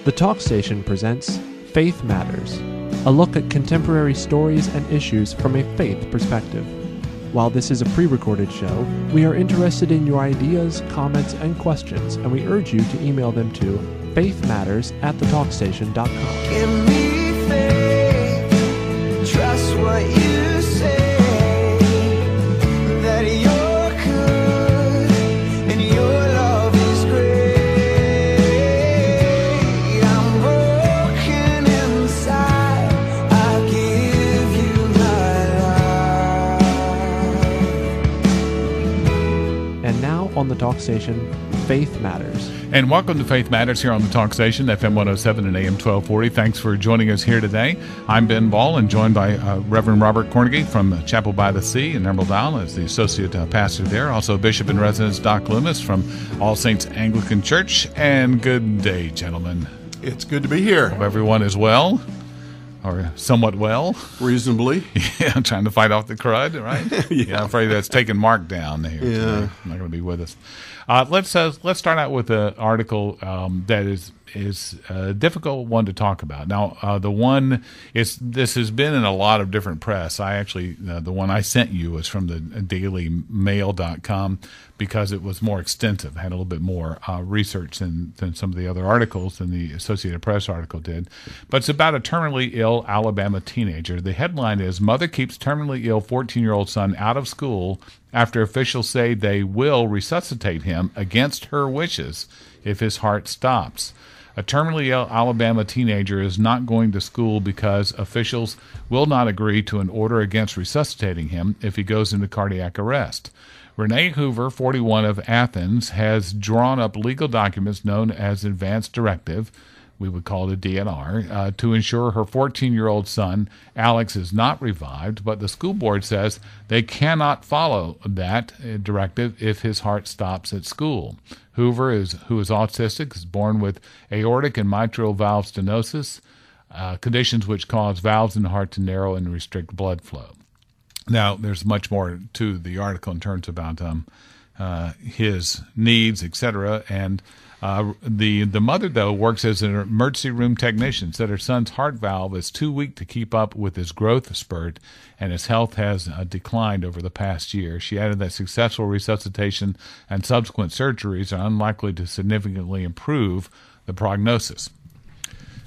The Talk Station presents Faith Matters, a look at contemporary stories and issues from a faith perspective. While this is a pre-recorded show, we are interested in your ideas, comments, and questions, and we urge you to email them to faithmatters@thetalkstation.com. Give me faith, trust what you say, that you're good and your love is great. I'm broken inside, I give you my life. And now on the Talk Station, Faith Matters. And welcome to Faith Matters here on the Talk Station, FM 107 and AM 1240. Thanks for joining us here today. I'm Ben Ball and joined by Reverend Robert Cornegie from Chapel by the Sea in Emerald Isle as the associate pastor there. Also Bishop in Residence Doc Loomis from All Saints Anglican Church. And good day, gentlemen. It's good to be here. Hope everyone is well, or somewhat well. Reasonably. Yeah, I'm trying to fight off the crud, right? Yeah, I'm afraid that's taking Mark down here. Yeah. Today. Not going to be with us. Let's start out with an article that is a difficult one to talk about. Now, this has been in a lot of different press. I actually, the one I sent you was from the dailymail.com because it was more extensive, had a little bit more research than some of the other articles than the Associated Press article did. But it's about a terminally ill Alabama teenager. The headline is, Mother Keeps Terminally Ill 14-Year-Old Son Out of School After Officials Say They Will Resuscitate Him Against Her Wishes If His Heart Stops. A terminally ill Alabama teenager is not going to school because officials will not agree to an order against resuscitating him if he goes into cardiac arrest. Renee Hoover, 41, of Athens, has drawn up legal documents known as Advance Directive, we would call it a DNR, to ensure her 14-year-old son, Alex, is not revived, but the school board says they cannot follow that directive if his heart stops at school. Hoover, who is autistic, is born with aortic and mitral valve stenosis, conditions which cause valves in the heart to narrow and restrict blood flow. Now, there's much more to the article in terms about his needs, etc., and the mother, though, works as an emergency room technician, said her son's heart valve is too weak to keep up with his growth spurt, and his health has declined over the past year. She added that successful resuscitation and subsequent surgeries are unlikely to significantly improve the prognosis.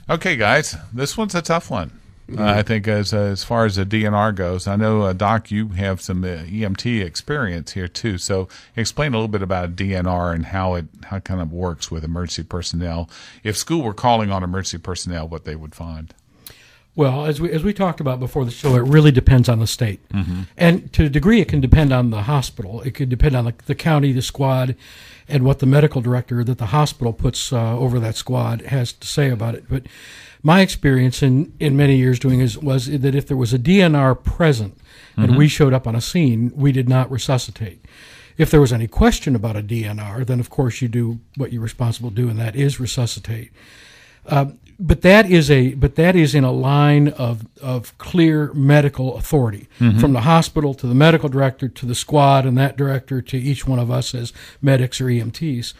Okay, guys, this one's a tough one. I think as far as the DNR goes, I know, Doc, you have some EMT experience here too. So explain a little bit about DNR and how it kind of works with emergency personnel. If school were calling on emergency personnel, what they would find. Well, as we talked about before the show, it really depends on the state. Mm-hmm. And to a degree, it can depend on the hospital. It could depend on the county, the squad, and what the medical director that the hospital puts over that squad has to say about it. But my experience in many years doing was that if there was a DNR present and we showed up on a scene, we did not resuscitate. If there was any question about a DNR, then of course you do what you're responsible to do, and that is resuscitate. But that is in a line of clear medical authority, from the hospital to the medical director to the squad and that director to each one of us as medics or EMTs.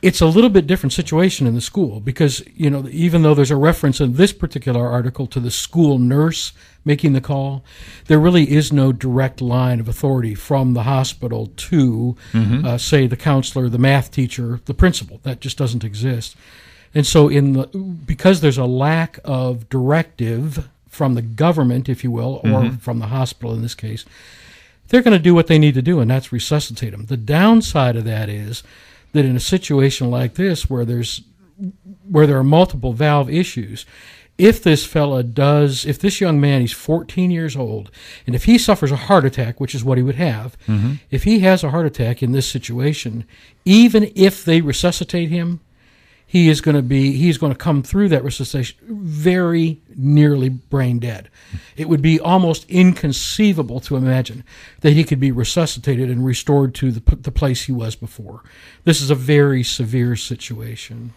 It's a little bit different situation in the school because, even though there's a reference in this particular article to the school nurse making the call, there really is no direct line of authority from the hospital to, say, the counselor, the math teacher, the principal. That just doesn't exist. And so because there's a lack of directive from the government, if you will, or from the hospital in this case, they're going to do what they need to do, and that's resuscitate them. The downside of that is that in a situation like this where there are multiple valve issues, if this young man, he's 14 years old, and if he suffers a heart attack, which is what he would have, if he has a heart attack in this situation, even if they resuscitate him, he's going to come through that resuscitation very nearly brain dead. It would be almost inconceivable to imagine that he could be resuscitated and restored to the place he was before. This is a very severe situation.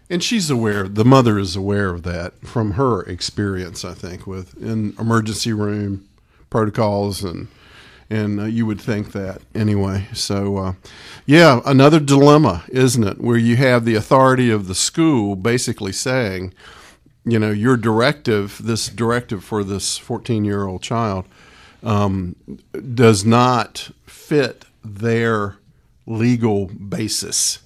And she's aware, the mother is aware of that from her experience, I think, in emergency room protocols and And you would think that anyway. So, yeah, another dilemma, isn't it? Where you have the authority of the school basically saying, your directive, this directive for this 14-year-old child, does not fit their legal basis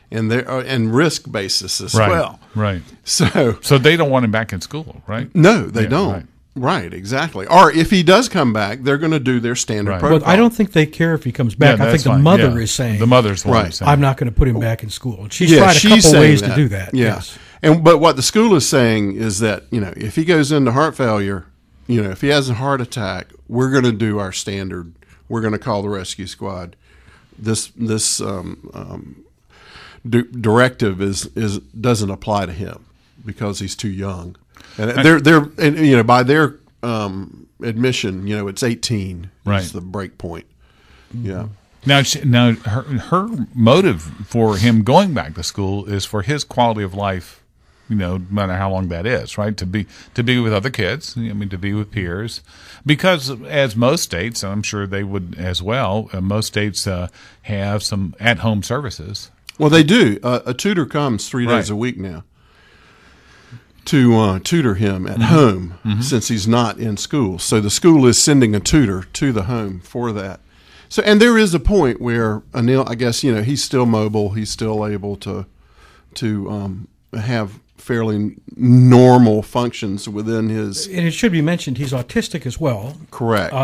and risk basis as well. Right. So they don't want him back in school, right? No, they don't. Right. Right, exactly. Or if he does come back, they're going to do their standard protocol. Well, I don't think they care if he comes back. I think the mother is saying, the mother's the one who's saying, I'm not going to put him back in school. And she's tried a couple ways to do that. Yeah. Yes. But what the school is saying is that, if he goes into heart failure, if he has a heart attack, we're going to do our standard. We're going to call the rescue squad. This directive doesn't apply to him because he's too young. And they're by their admission, it's 18 is the break point. Yeah. Now her motive for him going back to school is for his quality of life, no matter how long that is, right? To be with other kids, to be with peers, because as most states, and I'm sure they would as well, most states have some at-home services. Well, they do. A tutor comes 3 days a week now to tutor him at home since he's not in school. So the school is sending a tutor to the home for that. So, and there is a point where Anil, I guess, he's still mobile. He's still able to have fairly normal functions within his. And it should be mentioned he's autistic as well. Correct.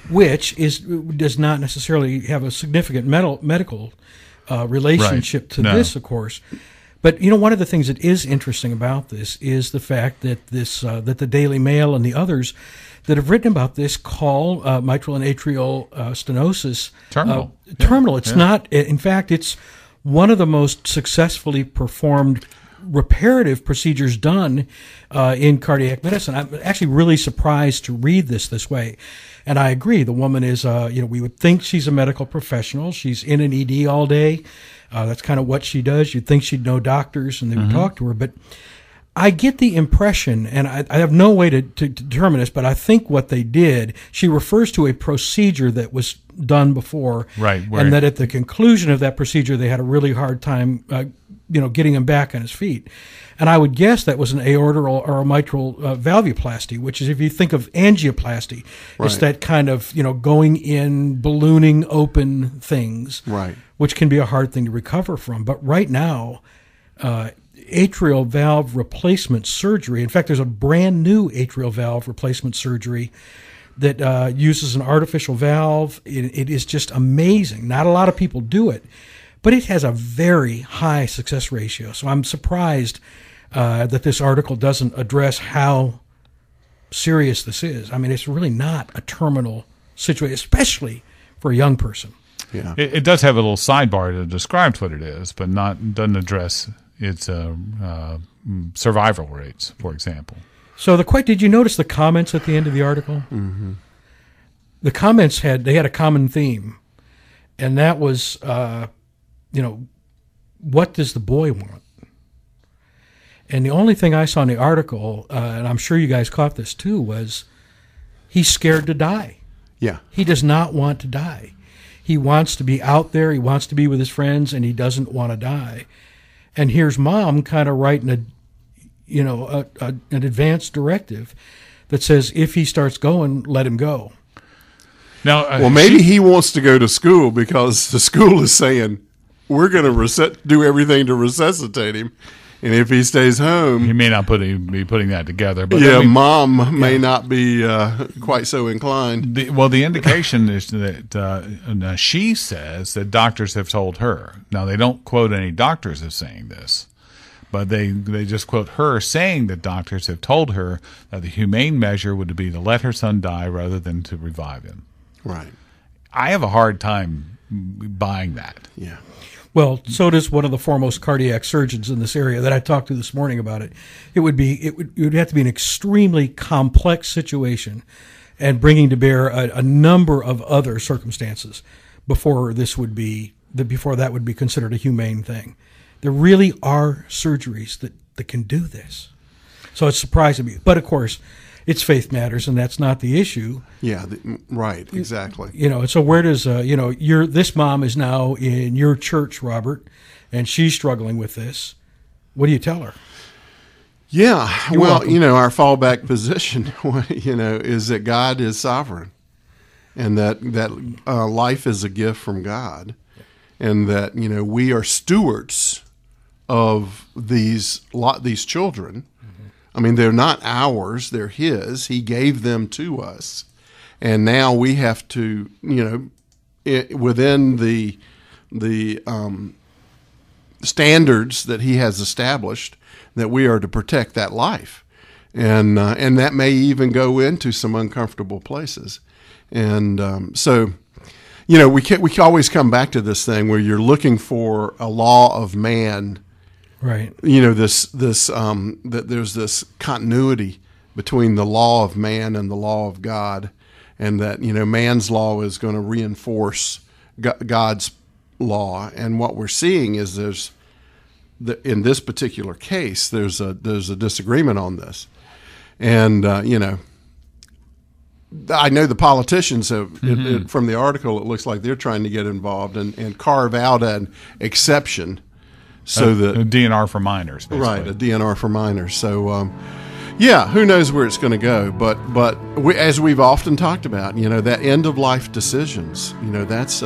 Which does not necessarily have a significant medical relationship to this, of course. But one of the things that is interesting about this is the fact that that the Daily Mail and the others that have written about this call mitral and atrial stenosis terminal. Terminal. It's not. In fact, it's one of the most successfully performed reparative procedures done in cardiac medicine. I'm actually really surprised to read this way. And I agree. The woman is, we would think she's a medical professional. She's in an ED all day. That's kind of what she does. You'd think she'd know doctors and they would talk to her. But I get the impression, and I have no way to determine this, but I think what they did, she refers to a procedure that was done before. Right. And that at the conclusion of that procedure, they had a really hard time, getting him back on his feet. And I would guess that was an aortal or a mitral valvuloplasty, which is, if you think of angioplasty, it's that kind of, going in, ballooning open things, which can be a hard thing to recover from. But right now, atrial valve replacement surgery, in fact, there's a brand new atrial valve replacement surgery that uses an artificial valve. It is just amazing. Not a lot of people do it, but it has a very high success ratio. So I'm surprised that this article doesn't address how serious this is. I mean, it's really not a terminal situation, especially for a young person. Yeah, it does have a little sidebar that describes what it is, but doesn't address its survival rates, for example. So did you notice the comments at the end of the article? Mm-hmm. The comments had a common theme, and that was, what does the boy want? And the only thing I saw in the article, and I'm sure you guys caught this too, was he's scared to die. Yeah. He does not want to die. He wants to be out there. He wants to be with his friends, and he doesn't want to die. And here's mom kind of writing an advanced directive that says if he starts going, let him go. Now, maybe he wants to go to school because the school is saying we're going to do everything to resuscitate him. And if he stays home, he may not be putting that together. But mom may not be quite so inclined. The indication is that she says that doctors have told her. Now, they don't quote any doctors as saying this, but they just quote her saying that doctors have told her that the humane measure would be to let her son die rather than to revive him. Right. I have a hard time buying that. Yeah. Well, so does one of the foremost cardiac surgeons in this area that I talked to this morning about it. It would have to be an extremely complex situation and bringing to bear a number of other circumstances before that would be considered a humane thing. There really are surgeries that can do this. So it's surprising me. But of course, it's faith matters, and that's not the issue. Yeah, right, exactly. So where does this mom is now in your church, Robert, and she's struggling with this. What do you tell her? Yeah, You're welcome. Our fallback position, is that God is sovereign, and that life is a gift from God, and that we are stewards of these children. I mean, they're not ours; they're His. He gave them to us, and now we have to, within the standards that He has established, that we are to protect that life, and that may even go into some uncomfortable places, and so. We always come back to this thing where you're looking for a law of man. Right. That there's this continuity between the law of man and the law of God, and that man's law is going to reinforce God's law. And what we're seeing is in this particular case, there's a disagreement on this, and I know the politicians have, from the article, it looks like they're trying to get involved and carve out an exception. So a DNR for minors, basically. Right, a DNR for minors. So, who knows where it's going to go? But as we've often talked about, that end of life decisions, that's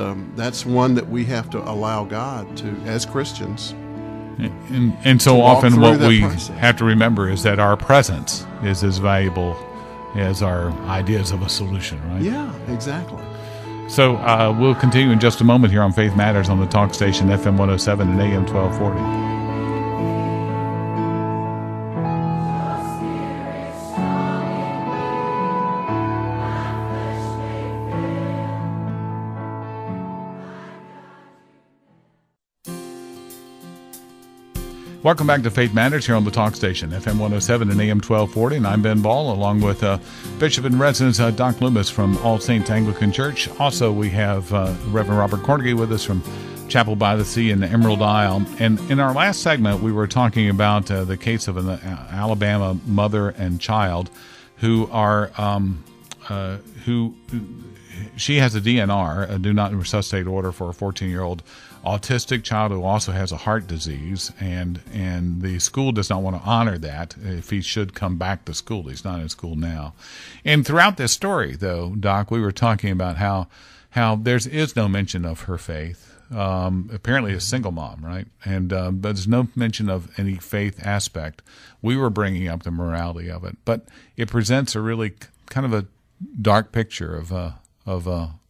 one that we have to allow God to, as Christians. And so often what we process. have to remember is that our presence is as valuable as our ideas of a solution, right? Yeah, exactly. So we'll continue in just a moment here on Faith Matters on the talk station FM 107 and AM 1240. Welcome back to Faith Matters here on the talk station, FM 107 and AM 1240, and I'm Ben Ball, along with Bishop in Residence Doc Loomis from All Saints Anglican Church. Also, we have Reverend Robert Cornegie with us from Chapel by the Sea in the Emerald Isle. And in our last segment, we were talking about the case of an Alabama mother and child who are she has a DNR, a do not resuscitate order, for a 14-year-old autistic child who also has a heart disease, and the school does not want to honor that if he should come back to school. He's not in school now. And throughout this story, though, Doc, we were talking about how there is no mention of her faith. Apparently a single mom, right? And but there's no mention of any faith aspect. We were bringing up the morality of it, but it presents a really kind of a dark picture of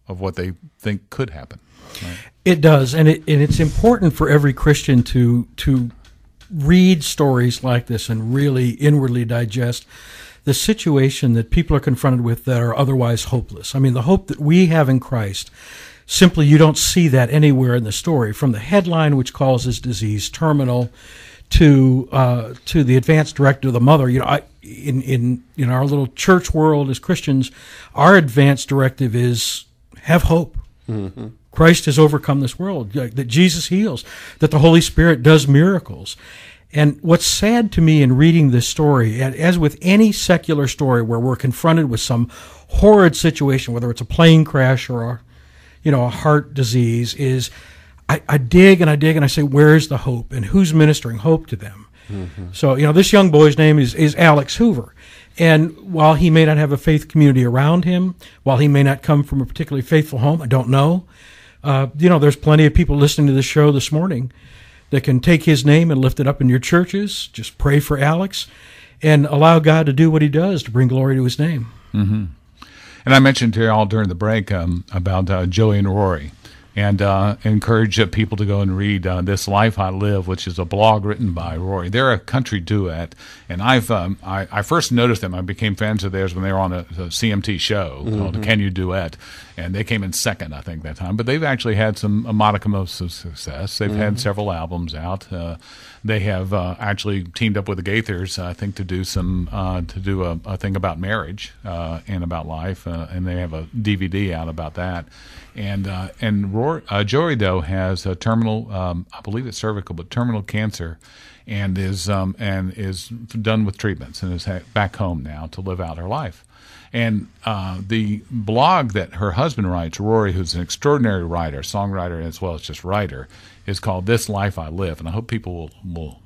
what they think could happen. Right? It does, and it's important for every Christian to read stories like this and really inwardly digest the situation that people are confronted with that are otherwise hopeless. I mean, the hope that we have in Christ, simply you don't see that anywhere in the story. From the headline, which calls this disease terminal, to the advanced directive of the mother. In our little church world as Christians, our advanced directive is have hope. Mm-hmm. Christ has overcome this world, that Jesus heals, that the Holy Spirit does miracles. And what's sad to me in reading this story, as with any secular story where we're confronted with some horrid situation, whether it's a plane crash or a heart disease, is I dig and I say, where's the hope, and who's ministering hope to them? Mm-hmm. So, this young boy's name is Alex Hoover. And while he may not have a faith community around him, while he may not come from a particularly faithful home, I don't know. There's plenty of people listening to this show this morning that can take his name and lift it up in your churches. Just pray for Alex and allow God to do what he does to bring glory to his name. Mm-hmm. And I mentioned to you all during the break about Joey and Rory, and encourage people to go and read This Life I Live, which is a blog written by Rory. They're a country duet, and I first noticed them. I became fans of theirs when they were on a CMT show called Can You Duet, and they came in second, I think, that time. But they've actually had a modicum of success. They've had several albums out. They have actually teamed up with the Gaithers, I think, to do a thing about marriage and about life, and they have a DVD out about that. And Joey, though, has a terminal, I believe it's cervical, but terminal cancer, and is done with treatments and is back home now to live out her life. And the blog that her husband writes, Rory, who's an extraordinary writer, songwriter as well as just writer, is called This Life I Live. And I hope people will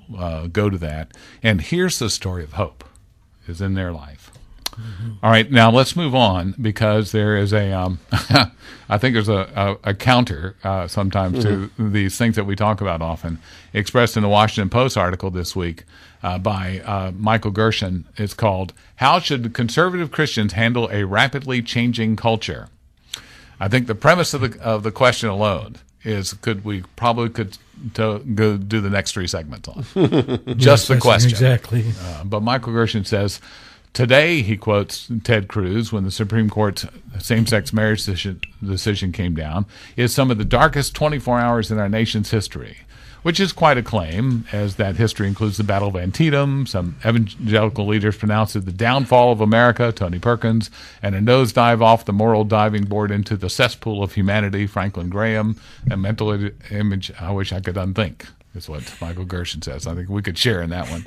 go to that. And here's the story of hope is in their life. Mm-hmm. All right, now let's move on, because there is a, I think there's a counter sometimes to these things that we talk about often, expressed in the Washington Post article this week by Michael Gershon. It's called, How Should Conservative Christians Handle a Rapidly Changing Culture? I think the premise of the question alone is, we could go do the next 3 segments on. Just the question. Exactly. But Michael Gershon says, today, he quotes Ted Cruz, when the Supreme Court's same-sex marriage decision came down, is some of the darkest 24 hours in our nation's history, which is quite a claim, as that history includes the Battle of Antietam. Some evangelical leaders pronounced it the downfall of America, Tony Perkins, and a nosedive off the moral diving board into the cesspool of humanity, Franklin Graham, a mental image I wish I could unthink, is what Michael Gershon says. I think we could share in that one.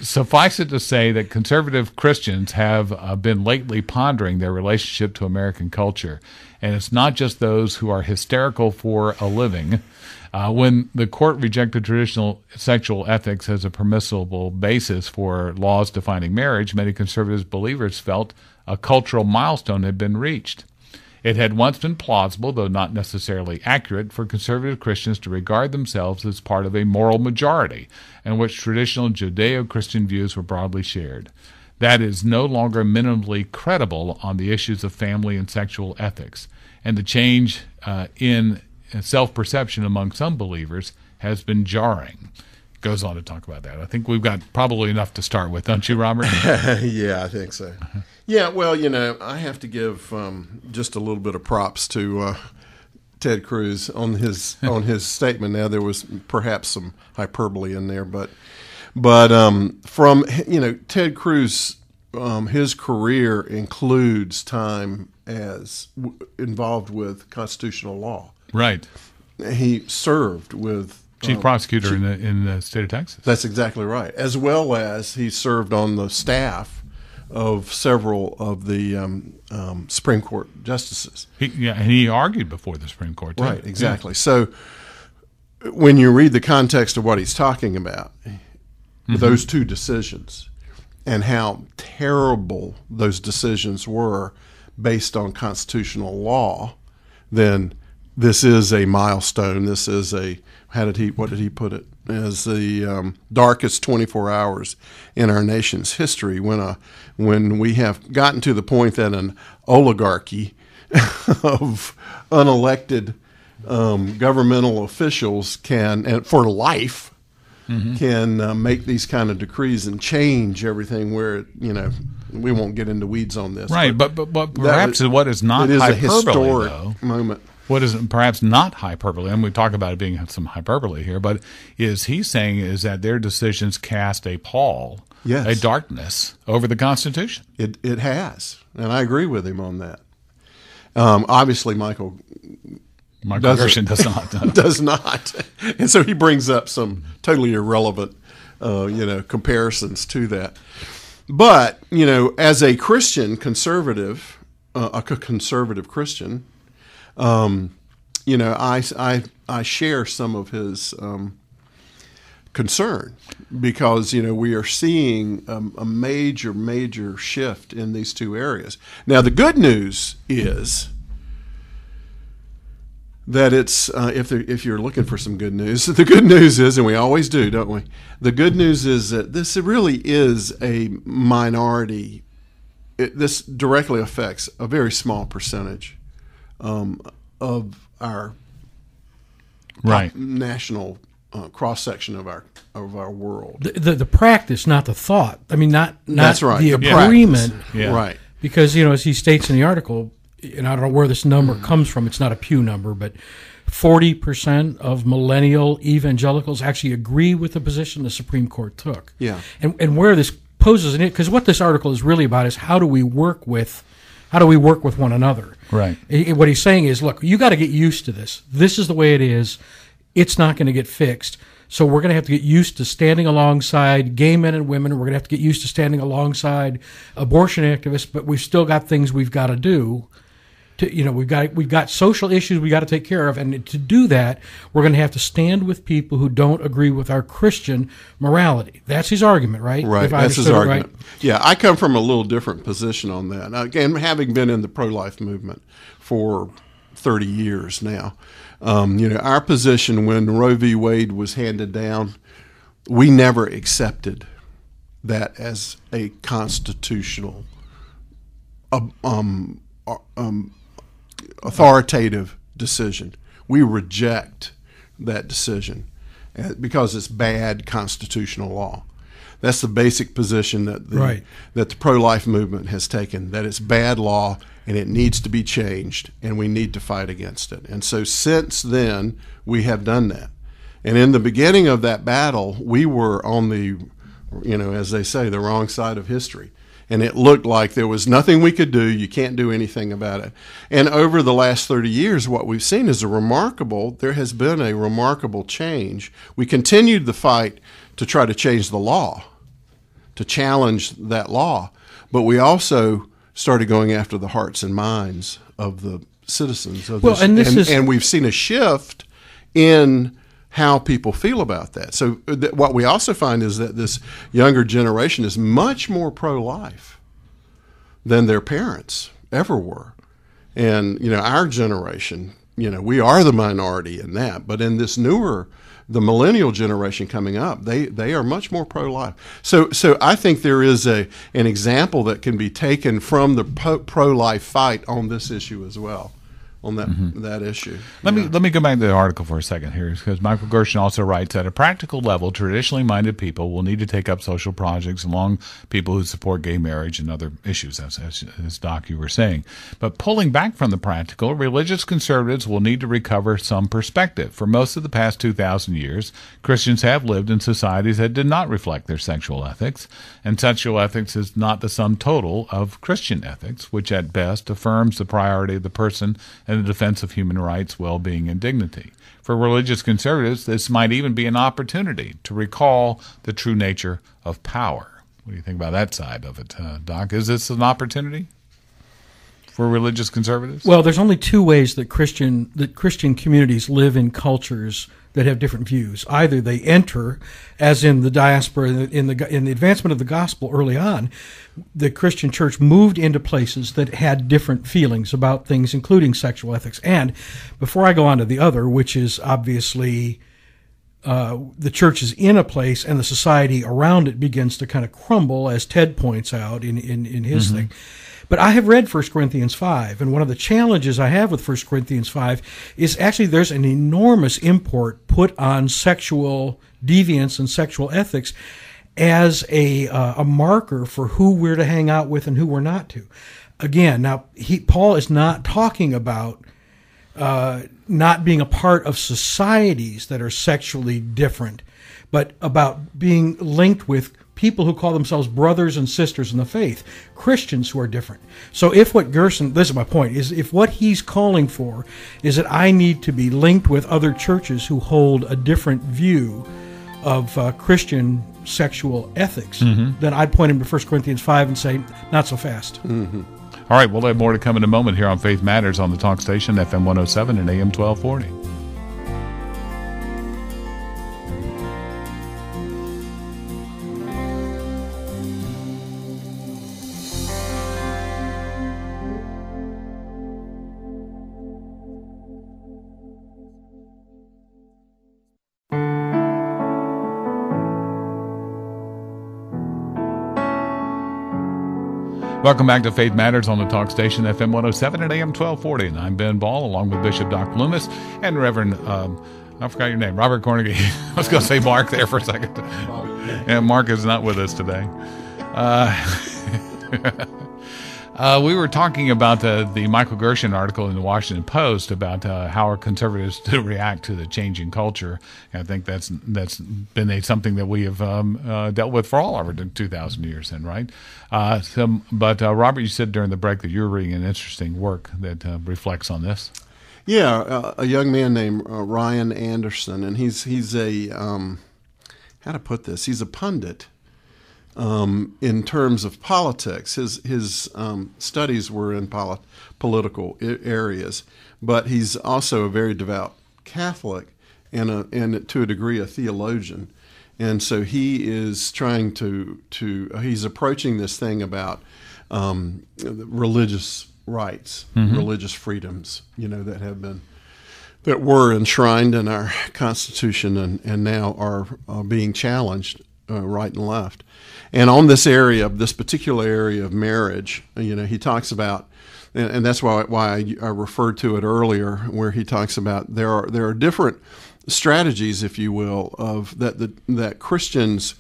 Suffice it to say that conservative Christians have been lately pondering their relationship to American culture. And it's not just those who are hysterical for a living. When the court rejected traditional sexual ethics as a permissible basis for laws defining marriage, many conservative believers felt a cultural milestone had been reached. It had once been plausible, though not necessarily accurate, for conservative Christians to regard themselves as part of a moral majority, in which traditional Judeo-Christian views were broadly shared. That is no longer minimally credible on the issues of family and sexual ethics, and the change in self-perception among some believers has been jarring. Goes on to talk about that. I think we've got probably enough to start with, don't you, Robert? Yeah, I think so. Yeah, well, I have to give just a little bit of props to Ted Cruz on his statement. Now, there was perhaps some hyperbole in there, but from Ted Cruz, his career includes time as involved with constitutional law. Right. He served with chief prosecutor in the state of Texas. That's exactly right. As well as he served on the staff of several of the Supreme Court justices. And he argued before the Supreme Court, too. Right, exactly. Yeah. So when you read the context of what he's talking about, those 2 decisions, and how terrible those decisions were based on constitutional law, then this is a milestone. This is what did he put it? As the darkest 24 hours in our nation's history, when we have gotten to the point that an oligarchy of unelected governmental officials can, for life, can make these kind of decrees and change everything. Where we won't get into weeds on this, right? But perhaps what is not it is hyperbole, a historic though, moment. What is perhaps not hyperbole, and we talk about it being some hyperbole here, but he's saying is that their decisions cast a pall, a darkness over the Constitution. It has, and I agree with him on that. Obviously, Michael Gershon does not. Does not, and so he brings up some totally irrelevant, comparisons to that. But as a Christian conservative, a conservative Christian. I share some of his concern, because we are seeing a major shift in these 2 areas. Now, the good news is that it's if you're looking for some good news, the good news is, and we always do, don't we? The good news is that this really is a minority. This directly affects a very small percentage of our national cross section of our world. The practice, not the thought. I mean, not that's right. The agreement, right? Because as he states in the article, and I don't know where this number comes from. It's not a Pew number, but 40% of millennial evangelicals actually agree with the position the Supreme Court took. Yeah, and where this poses an because what this article is really about is how do we work with one another. Right. What he's saying is, look, you got to get used to this. This is the way it is. It's not going to get fixed. So we're going to have to get used to standing alongside gay men and women. We're going to have to get used to standing alongside abortion activists, but we've still got things we've got to do. We've got social issues we got to take care of, and to do that, we're going to have to stand with people who don't agree with our Christian morality. That's his argument, right? Right, that's his argument. Right? Yeah, I come from a little different position on that. Now, again, having been in the pro-life movement for 30 years now, our position when Roe v. Wade was handed down, we never accepted that as a constitutional authoritative decision. We reject that decision because it's bad constitutional law. That's the basic position that the pro-life movement has taken, that it's bad law and it needs to be changed and we need to fight against it. And so since then, we have done that. And in the beginning of that battle, we were on the, as they say, the wrong side of history. And it looked like there was nothing we could do. You can't do anything about it. And over the last 30 years, what we've seen is there has been a remarkable change. We continued the fight to try to change the law, to challenge that law. But we also started going after the hearts and minds of the citizens of this. And we've seen a shift in how people feel about that. So what we also find is that this younger generation is much more pro-life than their parents ever were. And, our generation, we are the minority in that. But in this the millennial generation coming up, they are much more pro-life. So I think there is an example that can be taken from the pro-life fight on this issue as well. On that issue. Let me go back to the article for a second here, because Michael Gershon also writes, at a practical level, traditionally minded people will need to take up social projects along people who support gay marriage and other issues, as Doc, you were saying. But pulling back from the practical, religious conservatives will need to recover some perspective. For most of the past 2,000 years, Christians have lived in societies that did not reflect their sexual ethics, and sexual ethics is not the sum total of Christian ethics, which at best affirms the priority of the person and the defense of human rights, well-being, and dignity. For religious conservatives, this might even be an opportunity to recall the true nature of power. What do you think about that side of it, Doc? Is this an opportunity for religious conservatives? Well, there's only two ways that Christian communities live in cultures that have different views. Either they enter, as in the diaspora, in the advancement of the gospel early on, the Christian church moved into places that had different feelings about things, including sexual ethics. And before I go on to the other, which is obviously the church is in a place and the society around it begins to kind of crumble, as Ted points out in his thing. But I have read 1 Corinthians 5, and one of the challenges I have with 1 Corinthians 5 is actually there's an enormous import put on sexual deviance and sexual ethics as a marker for who we're to hang out with and who we're not to. Again, now Paul is not talking about not being a part of societies that are sexually different, but about being linked with people who call themselves brothers and sisters in the faith, Christians who are different. So if what Gerson, this is my point, is if what he's calling for is that I need to be linked with other churches who hold a different view of Christian sexual ethics, then I'd point him to 1 Corinthians 5 and say, not so fast. All right, we'll have more to come in a moment here on Faith Matters on the talk station, FM 107 and AM 1240. Welcome back to Faith Matters on the talk station, FM 107 and AM 1240. And I'm Ben Ball, along with Bishop Dr. Loomis and Reverend, I forgot your name, Robert Cornegie. I was going to say Mark there for a second. And Mark is not with us today. We were talking about the Michael Gershon article in the Washington Post about how are conservatives to react to the changing culture. And I think that's been something that we have dealt with for all over 2,000 years then, right? But Robert, you said during the break that you're reading an interesting work that reflects on this. A young man named Ryan Anderson, and he's a how to put this? He's a pundit in terms of politics. His studies were in political areas, but he's also a very devout Catholic and to a degree a theologian. And so he is trying he's approaching this thing about religious rights, religious freedoms, that were enshrined in our Constitution and now are being challenged right and left. And on this particular area of marriage, he talks about, and that's why I referred to it earlier, where he talks about there are different strategies, if you will, of that Christians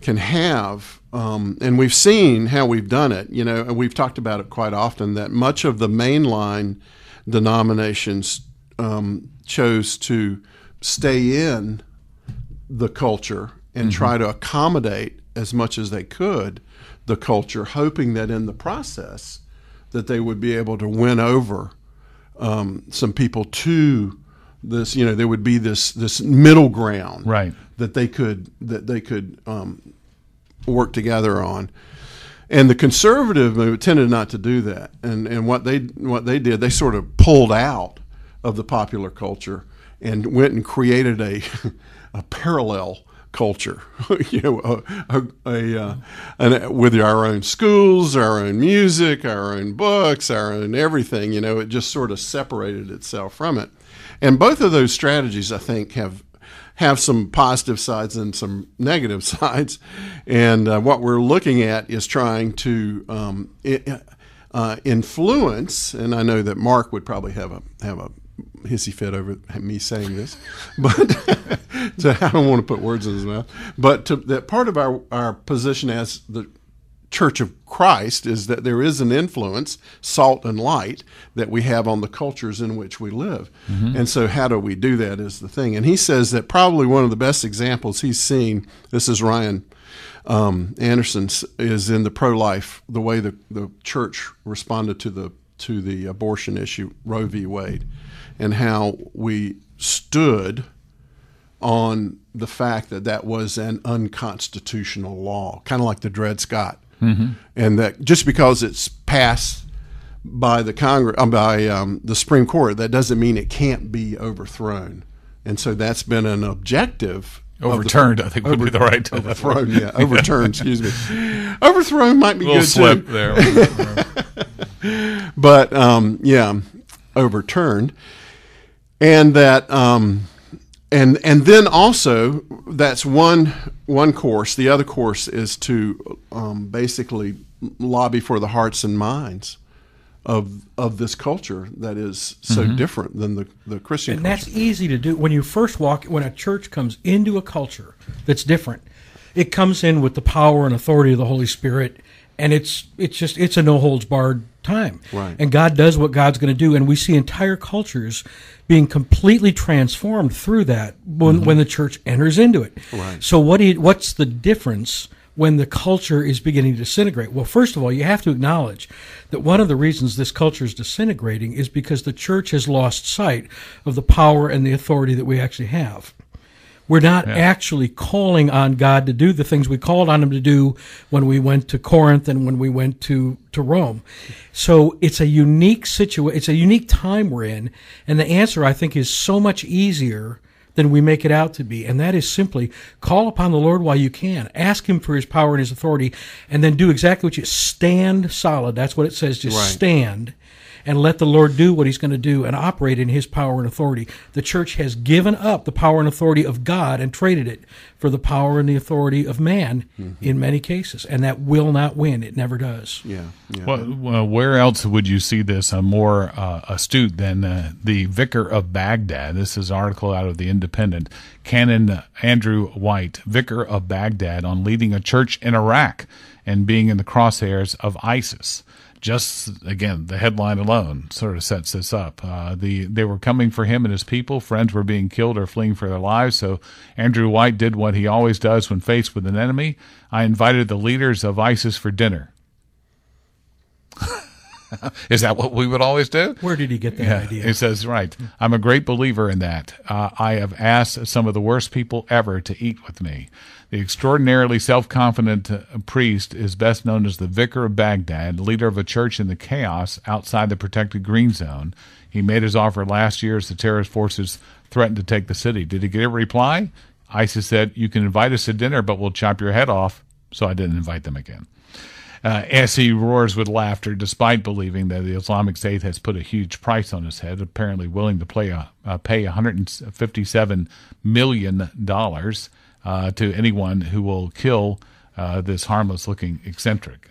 can have, and we've seen how we've done it. And we've talked about it quite often, that much of the mainline denominations chose to stay in the culture and try to accommodate as much as they could the culture, hoping that in the process that they would be able to win over some people to this. There would be this middle ground, right, that they could work together on. And the conservative movement tended not to do that. And what they did, they sort of pulled out of the popular culture and went and created a parallel culture, with our own schools, our own music, our own books, our own everything. It just sort of separated itself from it. And both of those strategies, I think, have some positive sides and some negative sides. And what we're looking at is trying to influence. And I know that Mark would probably have a hissy fit over me saying this, but so I don't want to put words in his mouth. But that part of our position as the Church of Christ is that there is an influence, salt and light, that we have on the cultures in which we live. And so how do we do that is the thing. And he says that probably one of the best examples he's seen, this is Ryan Anderson, is in the pro-life, the way the church responded to the abortion issue, Roe v. Wade, and how we stood on the fact that was an unconstitutional law, kind of like the Dred Scott. And that just because it's passed by the the Supreme Court, that doesn't mean it can't be overthrown. And so that's been an objective. Overturned, I think would be the right term. Overthrown, yeah. Overturned, excuse me. Overthrown might be good too. A little slip there. But, overturned. And that, and then also, that's one course. The other course is to basically lobby for the hearts and minds of this culture that is so different than the Christian and culture. That's easy to do. When you first when a church comes into a culture that's different, it comes in with the power and authority of the Holy Spirit, and it's a no-holds-barred time. Right. And God does what God's going to do, and we see entire cultures being completely transformed through that when the church enters into it. Right. So what's the difference when the culture is beginning to disintegrate? Well, first of all, you have to acknowledge that one of the reasons this culture is disintegrating is because the church has lost sight of the power and the authority that we actually have. We're not actually calling on God to do the things we called on him to do when we went to Corinth and when we went to Rome. So it's a unique situation. It's a unique time we're in. And the answer, I think, is so much easier than we make it out to be. And that is simply call upon the Lord while you can. Ask him for his power and his authority, and then do exactly what you stand solid. That's what it says. Just stand and let the Lord do what he's going to do and operate in his power and authority. The church has given up the power and authority of God and traded it for the power and the authority of man in many cases. And that will not win. It never does. Yeah. Well, where else would you see this more astute than the Vicar of Baghdad? This is an article out of the Independent. Canon Andrew White, Vicar of Baghdad, on leading a church in Iraq and being in the crosshairs of ISIS. Just, again, the headline alone sort of sets this up. They were coming for him and his people. Friends were being killed or fleeing for their lives. So Andrew White did what he always does when faced with an enemy. I invited the leaders of ISIS for dinner. Is that what we would always do? Where did he get that idea? He says, right. I'm a great believer in that. I have asked some of the worst people ever to eat with me. The extraordinarily self-confident priest is best known as the Vicar of Baghdad, leader of a church in the chaos outside the protected green zone. He made his offer last year as the terrorist forces threatened to take the city. Did he get a reply? ISIS said, you can invite us to dinner, but we'll chop your head off. So I didn't invite them again. As he roars with laughter, despite believing that the Islamic State has put a huge price on his head, apparently willing to pay $157 million to anyone who will kill this harmless-looking eccentric.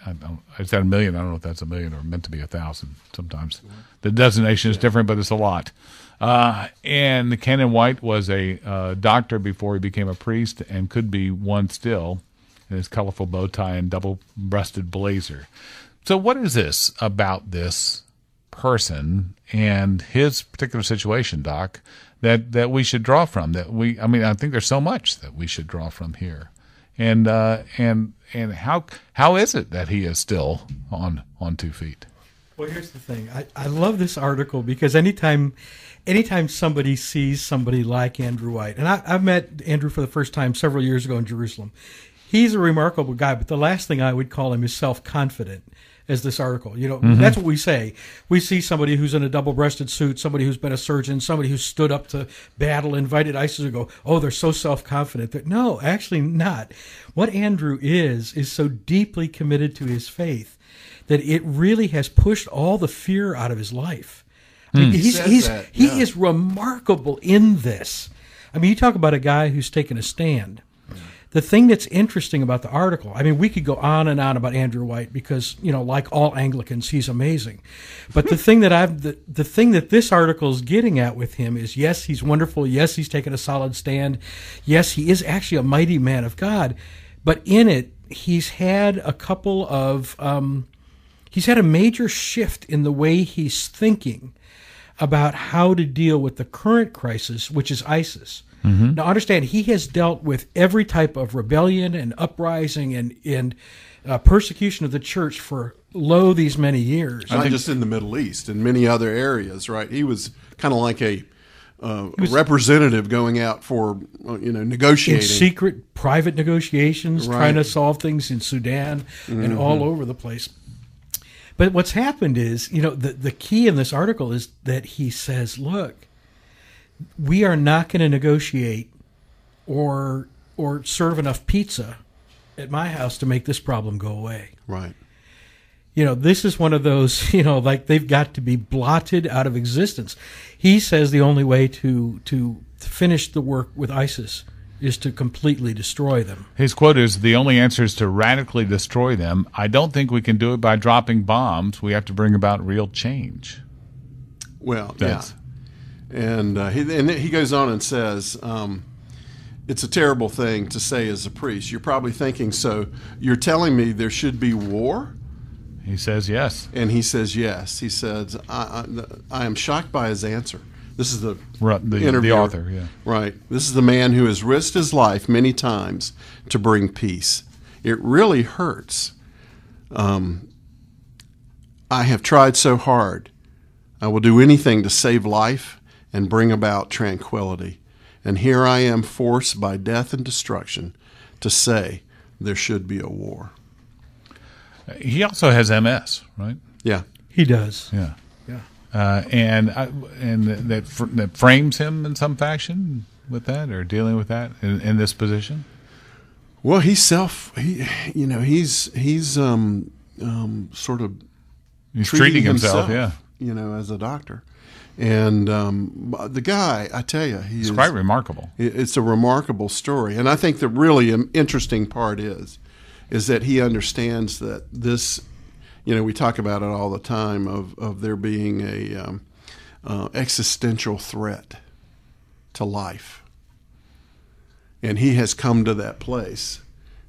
Is that a million? I don't know if that's a million or meant to be 1,000 sometimes. The designation is different, but it's a lot. And Canon White was a doctor before he became a priest and could be one still, in his colorful bow tie and double-breasted blazer. So what is this about this person and his particular situation, Doc, that we should draw from? I think there's so much that we should draw from here. And how is it that he is still on 2 feet? Well, here's the thing. I love this article because anytime somebody sees somebody like Andrew White, and I've met Andrew for the first time several years ago in Jerusalem. He's a remarkable guy, but the last thing I would call him is self-confident, as this article. That's what we say. We see somebody who's in a double-breasted suit, somebody who's been a surgeon, somebody who's stood up to battle, invited ISIS to go, oh, they're so self-confident. But no, actually not. What Andrew is so deeply committed to his faith that it really has pushed all the fear out of his life. I mean, he is remarkable in this. I mean, you talk about a guy who's taken a stand. The thing that's interesting about the article, I mean, we could go on and on about Andrew White because, like all Anglicans, he's amazing. But the thing that this article is getting at with him is, yes, he's wonderful. Yes, he's taken a solid stand. Yes, he is actually a mighty man of God. But in it, he's had a major shift in the way he's thinking about how to deal with the current crisis, which is ISIS. Mm-hmm. Now, understand, he has dealt with every type of rebellion and uprising and persecution of the church for these many years. Not just in the Middle East, in many other areas, right? He was kind of like a representative going out for, negotiating. In secret, private negotiations, right. Trying to solve things in Sudan and all over the place. But what's happened is, the key in this article is that he says, look, we are not going to negotiate or serve enough pizza at my house to make this problem go away. Right. This is one of those, like they've got to be blotted out of existence. He says the only way to finish the work with ISIS is to completely destroy them. His quote is, the only answer is to radically destroy them. I don't think we can do it by dropping bombs. We have to bring about real change. Well, yeah. And he goes on and says, it's a terrible thing to say as a priest. You're probably thinking, so you're telling me there should be war? He says yes. And he says yes. He says, I am shocked by his answer. This is the author, yeah. Right. This is the man who has risked his life many times to bring peace. It really hurts. I have tried so hard. I will do anything to save life and bring about tranquility. And here I am forced by death and destruction to say there should be a war. He also has MS, right? Yeah. He does. Yeah. And that frames him in some fashion with that, or dealing with that in this position. Well, he's sort of treating himself, yeah. As a doctor. And the guy, I tell you, he's quite remarkable. It's a remarkable story. And I think the really interesting part is that he understands that this, we talk about it all the time of there being a existential threat to life. And he has come to that place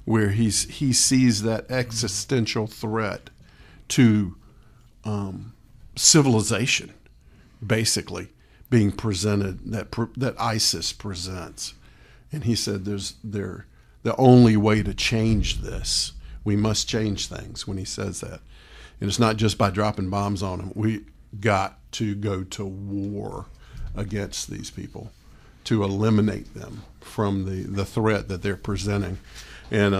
where he sees that existential threat to civilization, basically being presented that ISIS presents, and he said, the only way to change this, we must change things. When he says that, And it's not just by dropping bombs on them. We got to go to war against these people to eliminate them from the threat that they're presenting. And,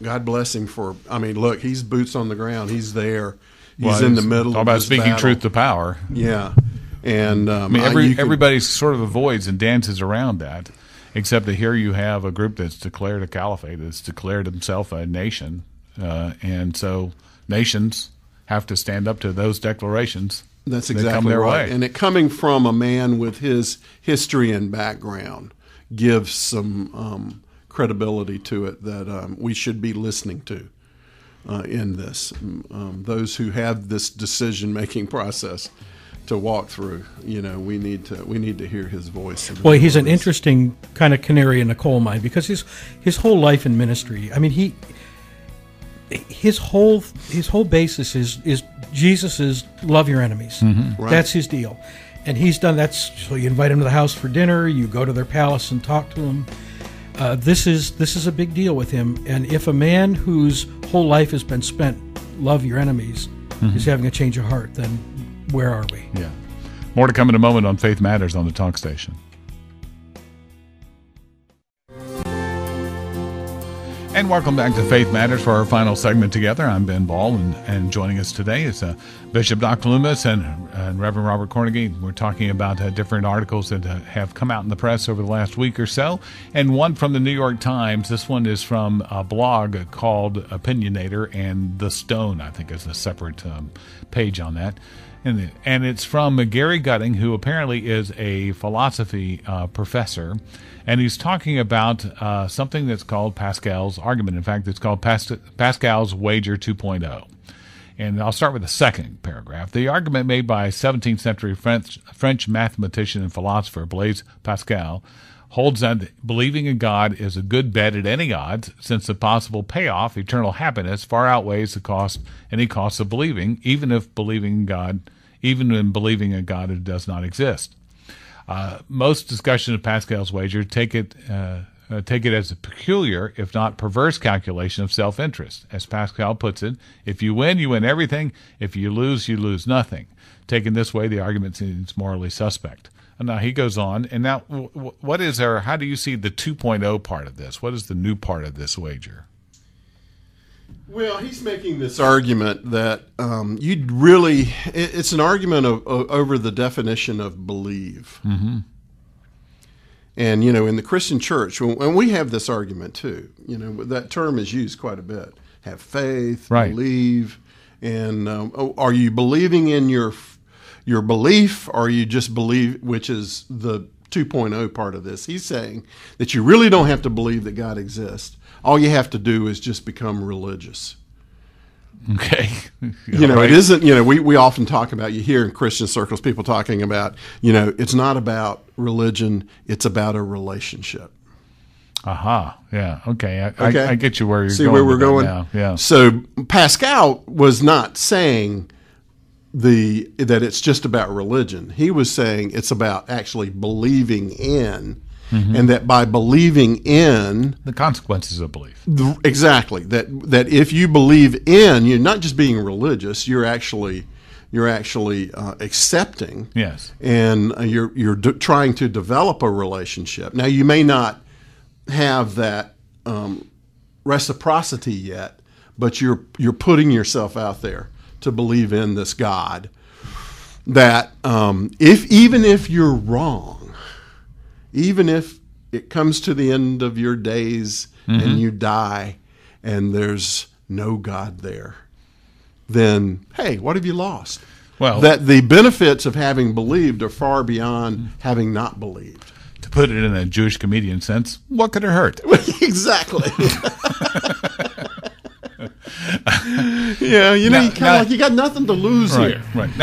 God bless him for, look, he's boots on the ground. He's there. He's in the middle talk of about this speaking battle. truth to power. Yeah. And everybody sort of avoids and dances around that, except that here you have a group that's declared a caliphate, that's declared himself a nation. And so nations have to stand up to those declarations. That's that exactly come their right. way. And it coming from a man with his history and background gives some credibility to it that we should be listening to in this. Those who have this decision-making process to walk through, we need to hear his voice. Well, he's an interesting kind of canary in a coal mine because his whole life in ministry. His whole basis is Jesus' love your enemies. Mm-hmm. Right. That's his deal, and he's done that. So you invite him to the house for dinner, you go to their palace and talk to him. This is a big deal with him. And if a man whose whole life has been spent love your enemies is having a change of heart, then where are we? Yeah. More to come in a moment on Faith Matters on the Talk Station. And welcome back to Faith Matters for our final segment together. I'm Ben Ball, and joining us today is Bishop Dr. Loomis and Reverend Robert Cornegy. We're talking about different articles that have come out in the press over the last week or so, and one from the New York Times. This one is from a blog called Opinionator, and The Stone, I think, is a separate page on that. And it's from Gary Gutting, who apparently is a philosophy professor, and he's talking about something that's called Pascal's argument. In fact, it's called Pascal's Wager 2.0. And I'll start with the second paragraph. The argument made by 17th century French mathematician and philosopher Blaise Pascal holds that believing in God is a good bet at any odds, since the possible payoff, eternal happiness, far outweighs any cost of believing, even when believing in God it does not exist. Most discussion of Pascal's wager take it as a peculiar, if not perverse, calculation of self-interest. As Pascal puts it, if you win, you win everything. If you lose nothing. Taken this way, the argument seems morally suspect. And now he goes on, and now how do you see the 2.0 part of this? What is the new part of this wager? Well, he's making this argument that it's an argument over the definition of believe. Mm-hmm. And, in the Christian church, and we have this argument too, that term is used quite a bit. Have faith, right. Believe, and are you believing in your belief, or you just believe, which is the 2.0 part of this. He's saying that you really don't have to believe that God exists. All you have to do is just become religious. Okay. It isn't, we often talk about, you hear in Christian circles people talking about, it's not about religion, it's about a relationship. Aha. Yeah. Okay. Okay. I get you where you're See going. where we're with that going? now. Yeah. So Pascal was not saying that it's just about religion. He was saying it's about actually believing in, and that by believing in the consequences of belief. Exactly. That if you believe in, you're not just being religious, you're actually accepting. Yes. And you're trying to develop a relationship. Now, you may not have that reciprocity yet, but you're putting yourself out there to believe in this God. That even if you're wrong, even if it comes to the end of your days and you die and there's no God there, then, hey, what have you lost? Well, that the benefits of having believed are far beyond having not believed. To put it in a Jewish comedian sense, what could it hurt? Exactly. Yeah, you got nothing to lose here. Right.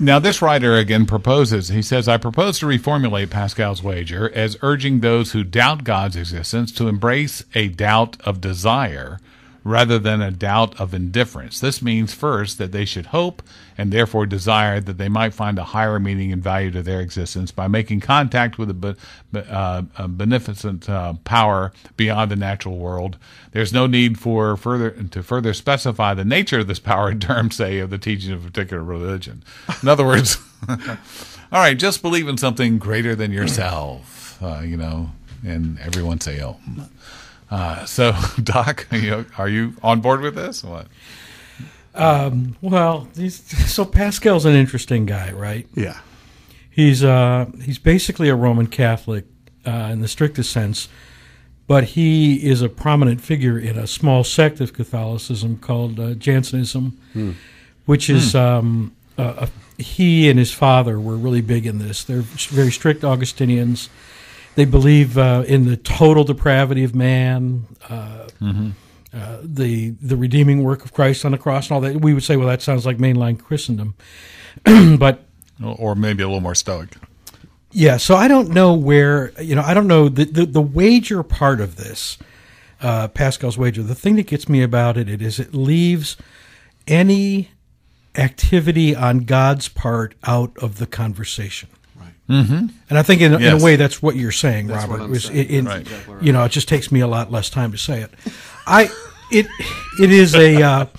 Now this writer again he says, I propose to reformulate Pascal's wager as urging those who doubt God's existence to embrace a doubt of desire rather than a doubt of indifference. This means, first, that they should hope and therefore desire that they might find a higher meaning and value to their existence by making contact with a beneficent power beyond the natural world. There's no need to further specify the nature of this power in terms, say, of the teaching of a particular religion. In other words, all right, just believe in something greater than yourself, and everyone say, oh. So, Doc, are you on board with this? What? So Pascal's an interesting guy, right? Yeah. He's basically a Roman Catholic in the strictest sense, but he is a prominent figure in a small sect of Catholicism called Jansenism, which is he and his father were really big in this. They're very strict Augustinians. They believe in the total depravity of man, the redeeming work of Christ on the cross, and all that. We would say, well, that sounds like mainline Christendom, but or maybe a little more stoic. Yeah. So I don't know where I don't know the wager part of this, Pascal's wager. The thing that gets me about it is it leaves any activity on God's part out of the conversation. Mm-hmm. And I think in a way that's what you're saying, That's Robert. what I'm saying. Right. Exactly right. It just takes me a lot less time to say it. It is a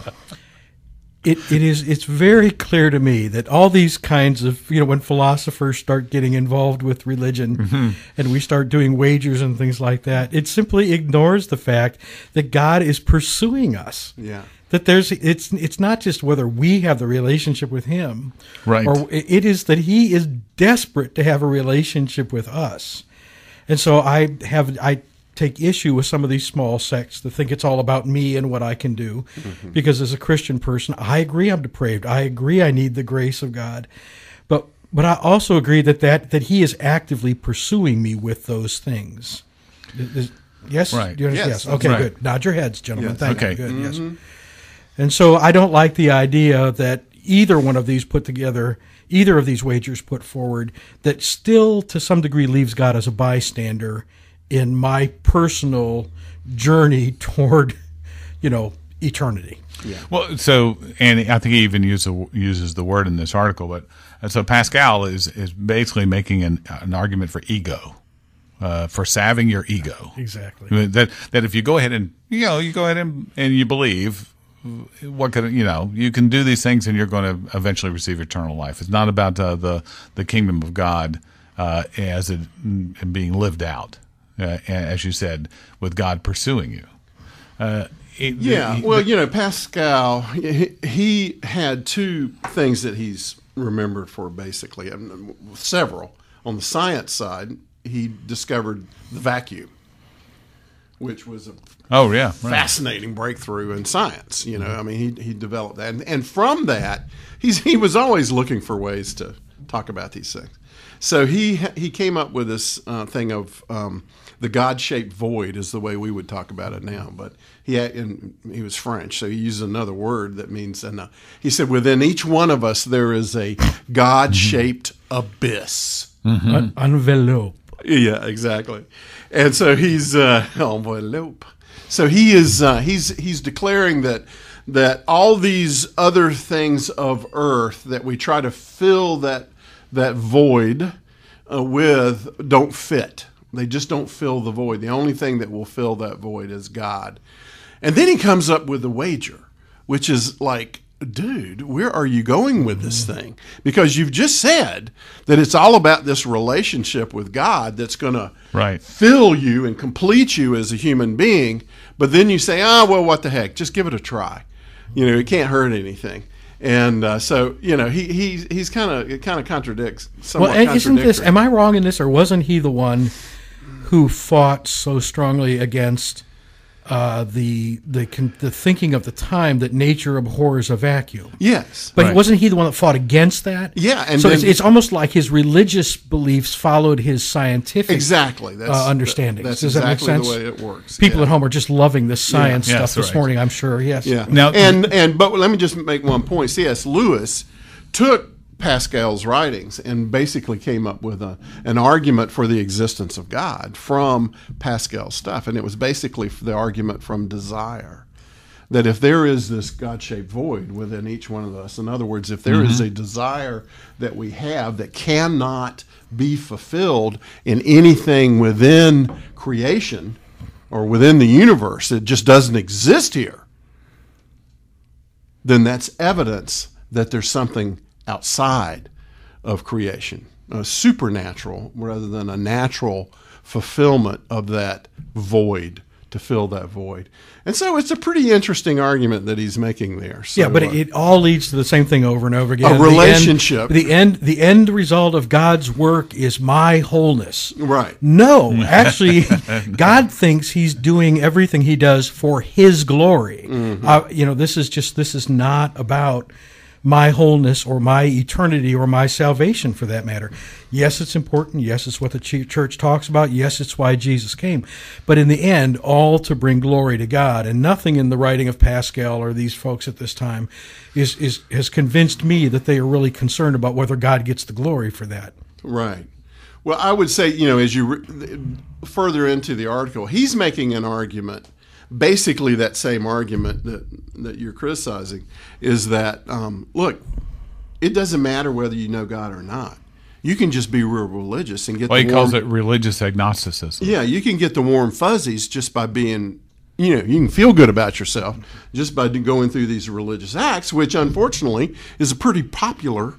it's very clear to me that all these kinds of when philosophers start getting involved with religion and we start doing wagers and things like that, it simply ignores the fact that God is pursuing us. Yeah. That it's not just whether we have the relationship with him, Right. or it is that he is desperate to have a relationship with us. And so I take issue with some of these small sects that think it's all about me and what I can do, because as a Christian person, I agree I'm depraved. I agree I need the grace of God, but I also agree that he is actively pursuing me with those things. Yes, Right. Do you understand? Yes, Yes. Okay, right. good. Nod your heads, gentlemen. Yes. Thank Okay. you. Good. Yes. And so I don't like the idea that either one of these put together, either of these wagers put forward, that still to some degree leaves God as a bystander in my personal journey toward, eternity. Yeah. Well, and I think he even uses the word in this article, but so Pascal is basically making an argument for ego. For salving your ego. Exactly. I mean, that if you go ahead and and you believe, what could you can do these things and you're going to eventually receive eternal life. It's not about the kingdom of God as it being lived out, as you said, with God pursuing you. Pascal, he had two things that he's remembered for, basically. Several. On the science side, he discovered the vacuum, which was a fascinating breakthrough in science. He developed that, and from that, he was always looking for ways to talk about these things. So he came up with this thing of the God-shaped void is the way we would talk about it now, but he was French, so he used another word that means, he said, within each one of us there is a God-shaped abyss. Envelope. Yeah, exactly. And so he's envelope. So he's declaring that all these other things of earth that we try to fill that void with don't fit. They just don't fill the void. The only thing that will fill that void is God. And then he comes up with a wager, which is like, dude, where are you going with this thing? Because you've just said that it's all about this relationship with God that's going to fill you and complete you as a human being. But then you say, what the heck? Just give it a try. It can't hurt anything. And he's it kind of contradicts. Somewhat isn't this? contradictory. Am I wrong in this, or wasn't he the one who fought so strongly against the thinking of the time that nature abhors a vacuum? Yes, but wasn't he the one that fought against that? Yeah, and so then, it's almost like his religious beliefs followed his scientific understandings. That's Does exactly that make sense? the way it works. People at home are just loving this science stuff this morning, I'm sure. Yes. Yeah. Now, but let me just make one point. C.S. Lewis took Pascal's writings and basically came up with an argument for the existence of God from Pascal's stuff, and it was basically the argument from desire. that if there is this God-shaped void within each one of us, in other words, if there is a desire that we have that cannot be fulfilled in anything within creation or within the universe, it just doesn't exist here, then that's evidence that there's something outside of creation, a supernatural rather than a natural fulfillment of that void, to fill that void. And so it's a pretty interesting argument that he's making there. So, yeah, but it all leads to the same thing over and over again. A relationship. The end result of God's work is my wholeness. Right. No, actually, God thinks he's doing everything he does for his glory. This is not about my wholeness or my eternity or my salvation, for that matter. Yes, it's important. Yes, it's what the church talks about. Yes, it's why Jesus came. But in the end, all to bring glory to God. And nothing in the writing of Pascal or these folks at this time has convinced me that they are really concerned about whether God gets the glory for that. Right. Well, I would say, as you further into the article, he's making an argument. Basically, that same argument that you're criticizing is that, look, it doesn't matter whether you know God or not. You can just be real religious and get. Well, he calls it religious agnosticism. Yeah, you can get the warm fuzzies just by being, you can feel good about yourself just by going through these religious acts, which unfortunately is a pretty popular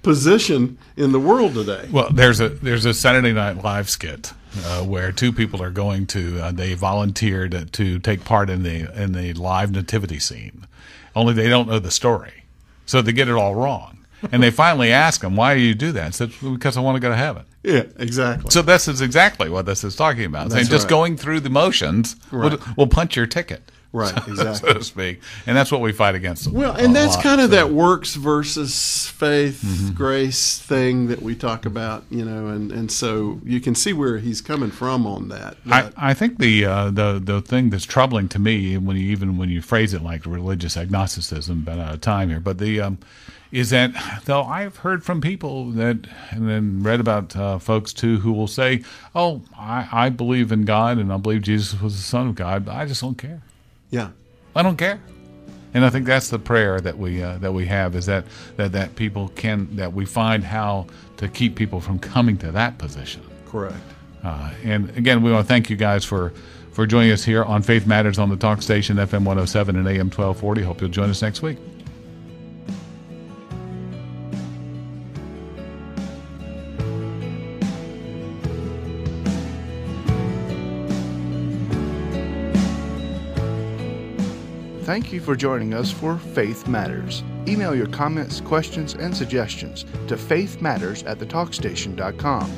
position in the world today. Well, there's a Saturday Night Live skit where two people are going to they volunteered to take part in the live nativity scene, only they don't know the story, so they get it all wrong, and they finally ask him, "Why do you do that?" And said, "Because I want to go to heaven." Yeah, exactly. So this is exactly what this is talking about. Saying just going through the motions will punch your ticket. Right, exactly. So to speak. And that's what we fight against. Well, and that's kind of that works versus faith, grace thing that we talk about, and so you can see where he's coming from on that. I think the thing that's troubling to me, when you phrase it like religious agnosticism, been out of time here, but is that, though I've heard from people and then read about folks too who will say, "Oh, I believe in God and I believe Jesus was the Son of God, but I just don't care." Yeah, I don't care, and I think that's the prayer that we have, is that people that we find how to keep people from coming to that position. Correct. And again, we want to thank you guys for joining us here on Faith Matters on the Talk Station, FM 107 and AM 1240. Hope you'll join us next week. Thank you for joining us for Faith Matters. Email your comments, questions, and suggestions to faithmatters@thetalkstation.com.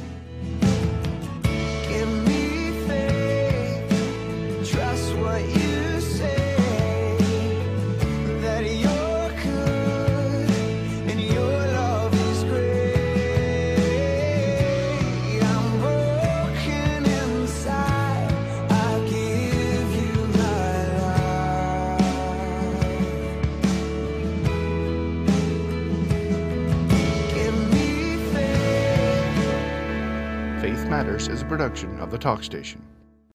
Give me faith, trust what you say, that you're good and your love is great. I'm broken inside, I give you my life. Give me faith. Faith Matters is a production of The Talk Station.